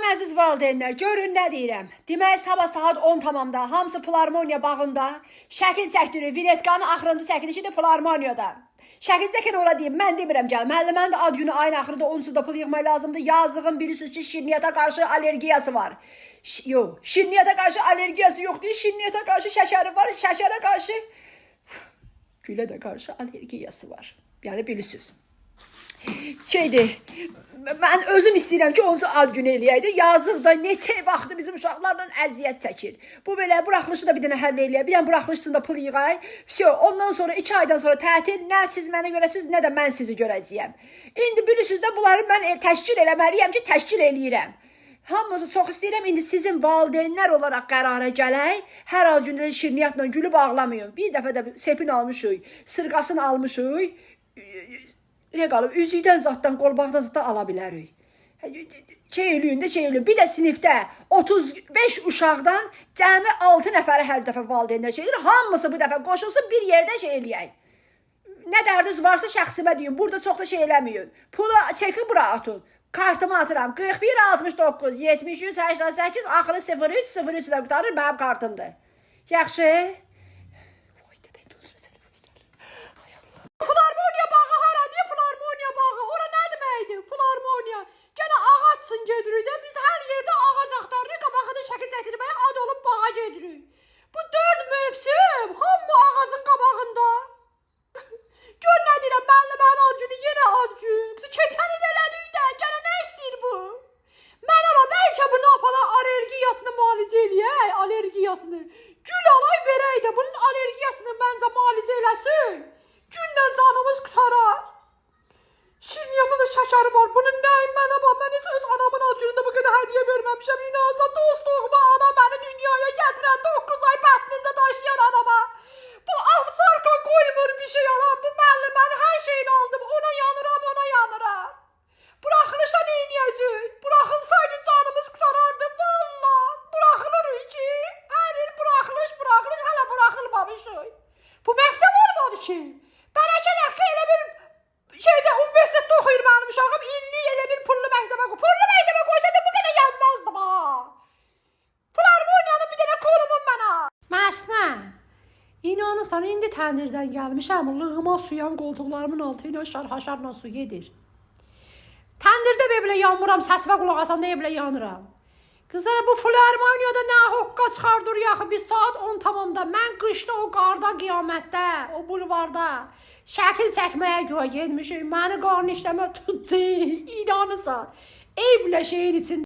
Salam əziz valideynlər, görün nə deyirəm. Demək sabah saat 10 tamamda hamısı Filarmoniya bağında şəkil çəkdirir. Viletkanın axırıncı çəkilişidir Filarmoniyada. Şəkil çəkən ora deyim, mən demirəm gəl. Müəllimənin də ad günü ayın axırında onsuz da pul yığmaq lazımdır. Yazığın bilirsiniz ki, şirniyyata qarşı allergiyası var. Yox, şirniyyata qarşı allergiyası yox deyil. Şirniyyata qarşı şəkəri var, şəkərə qarşı gülə də qarşı allergiyası var. Yəni bilirsiniz. Şeydir, mən özüm istəyirəm ki, onca ad günü eləyəydi. Yazıq da neçə vaxtı bizim uşaqlarla əziyyət çəkir. Bu belə buraxılışı da bir dənə həll eləyək. Bir dənə buraxılış üçün də pul yığay. Ondan sonra 2 aydan sonra tətil, nə siz mənə görəcəksiniz, nə də mən sizi görəcəyəm. İndi bilirsiniz də bunları mən təşkil eləməliyəm ki, təşkil eləyirəm. Hamınızı çox istəyirəm. İndi sizin valideynlər olaraq qərara gələk. Hər ad gündə şirniyyatla gülüb ağlamayın. Bir dəfə də sepin almışıq, sırğasını almışıq. Nə qalıb, üzükdən zaddan, qolbaqdan zaddan ala bilərik. Şey eləyin. Bir də sinifdə 35 uşaqdan cəmi 6 nəfəri hər dəfə valideynlər şey edir. Hamısı bu dəfə qoşulsun, bir yerdə şey eləyək. Nə dərdiniz varsa şəxsimə deyin. Burada çox da şey eləməyin. Pulu çeki bura atın. Kartımı atıram. 41 69 73 88 axırı 03 03 ilə qutarır mənim kartımdır. Yaxşı? Filarmoniya bağı haradır? Filarmoniya bağı. Ora nə deməkdir? Filarmoniya. Gənə ağacsın gedirik də. Biz hər yerdə ağac axtarırıq. Qabağında şəkil çəkdirməyə ad olub bağa gedirik. Bu 4 mövsüm hamı ağacın qabağında. Gör nə deyirəm, müəllimənin ad günü, yenə ad gün. Keçən il elədik də. Gənə nə istəyir bu? Mən ama bəlkə bunu apana allergiyasını müalicə eləyək. Allergiyasını. Gül alay verək də. Bunun allergiyasını məncə müalicə eləsin. Gündən canımız qutarar. Şirniyyatın da şəkəri var. Bunun nəyin mənə bax. Mən heç öz anamın ad günündə bu qədər hədiyyə verməmişəm. İnansa dostluğuma ana məni dünyaya gətirən 9 ay bətnində daşıyan anama. Bu avçarka qoymur bir şey alan. Bu müəllimənin hər şeyini aldım. Ona yanıram. Buraxılışa neyniyəcək? Buraxılsaydı canımız qutarardı. Valla. Buraxılırıq ki. Hər il buraxılış. Hələ buraxılmamışıq. Bu məktəb olmadı ki. Bəlkə dəqiqə elə bir şeydə universitetdə oxuyur mənim uşağım. İllik elə bir pullu məktəbə qoy. Pullu məktəbə qoysa da bu qədər yanmazdım ha. Filarmoniyanın bir dənə kolumum mənə. Məsmə. İnanırsan, indi təndirdən gəlmişəm. Lığıma suyan qoltuqlarımın altı ilə şarhaşarla su gedir. Təndirdə belə yanmıram, səsvə qulaq asanda belə yanıram. Qızlar, bu Filarmoniyada nə hoqqa çıxardır yaxı biz saat 10 tamamda. Mən qışda o qarda, qiyamətdə, o bulvarda şəkil çəkməyə güya getmişim. Məni qarnı işləmə tutdu. İnanırsan. Ey bilə şeyin içində.